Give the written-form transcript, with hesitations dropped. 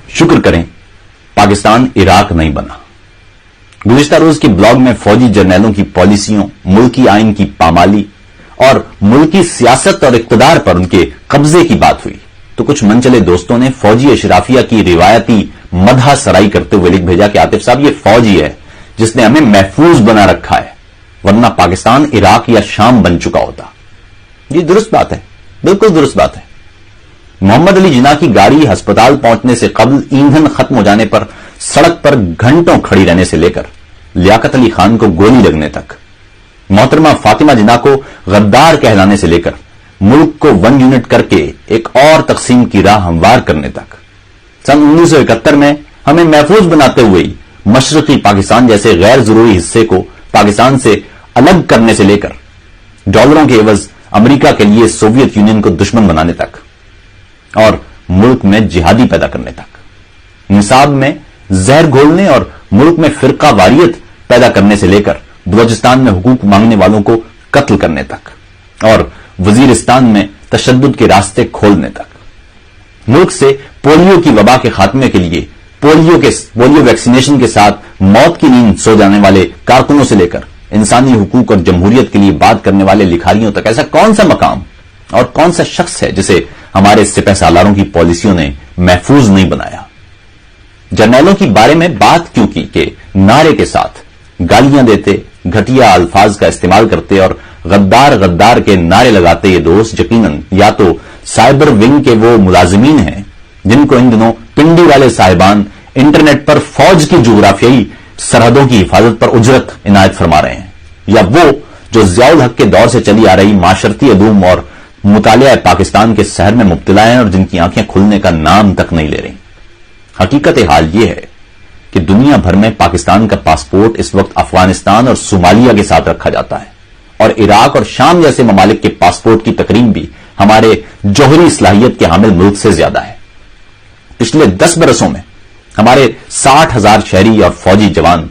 शुक्र करें पाकिस्तान इराक नहीं बना। गुज़िश्ता रोज के ब्लॉग में फौजी जर्नैलों की पॉलिसियों, मुल्की आइन की पामाली और मुल्की सियासत और इक्तदार पर उनके कब्जे की बात हुई तो कुछ मनचले दोस्तों ने फौजी अशराफिया की रिवायती मदहा सराई करते हुए लिख भेजा कि आतिफ साहब ये फौजी है जिसने हमें महफूज बना रखा है, वरना पाकिस्तान इराक या शाम बन चुका होता। ये दुरुस्त बात है, बिल्कुल दुरुस्त बात है। मोहम्मद अली जिन्ना की गाड़ी अस्पताल पहुंचने से कबल ईंधन खत्म हो जाने पर सड़क पर घंटों खड़ी रहने से लेकर लियाकत अली खान को गोली लगने तक, मोहतरमा फातिमा जिन्ना को गद्दार कहलाने से लेकर मुल्क को 1 यूनिट करके एक और तकसीम की राह हमवार करने तक, सन 1971 में हमें महफूज बनाते हुए ही मशरकी पाकिस्तान जैसे गैर जरूरी हिस्से को पाकिस्तान से अलग करने से लेकर डॉलरों के एवज अमेरिका के लिए सोवियत यूनियन को दुश्मन बनाने तक और मुल्क में जिहादी पैदा करने तक, निसाब में जहर घोलने और मुल्क में फिरका वारियत पैदा करने से लेकर बलोचिस्तान में हुकूक मांगने वालों को कत्ल करने तक और वजीरिस्तान में तशद्दुद के रास्ते खोलने तक, मुल्क से पोलियो की वबा के खात्मे के लिए पोलियो वैक्सीनेशन के साथ मौत की नींद सो जाने वाले कारकुनों से लेकर इंसानी हुकूक और जमहूरियत के लिए बात करने वाले लिखारियों तक, ऐसा कौन सा मकाम और कौन सा शख्स है जिसे हमारे सिपह सालारों की पॉलिसियों ने महफूज नहीं बनाया। जर्नैलों की बारे में बात क्यों की कि नारे के साथ गालियां देते, घटिया अल्फाज का इस्तेमाल करते और गद्दार के नारे लगाते ये दोस्त यकीनन या तो साइबर विंग के वो मुलाजिमीन हैं जिनको इन दिनों पिंडी वाले साहिबान इंटरनेट पर फौज की जुग्राफियाई सरहदों की हिफाजत पर उजरत इनायत फरमा रहे हैं, या वो जो ज़ियाउल हक के दौर से चली आ रही माशरती अदूम और मुतालिया पाकिस्तान के शहर में मुब्तला हैं और जिनकी आंखें खुलने का नाम तक नहीं ले रही। हकीकत हाल ये है कि दुनिया भर में पाकिस्तान का पासपोर्ट इस वक्त अफगानिस्तान और सोमालिया के साथ रखा जाता है और इराक और शाम जैसे ममालिक के पासपोर्ट की तकरीब भी हमारे जौहरी सलाहियत के हामिल मुल्क से ज्यादा है। पिछले 10 बरसों में हमारे 60,000 शहरी और फौजी जवान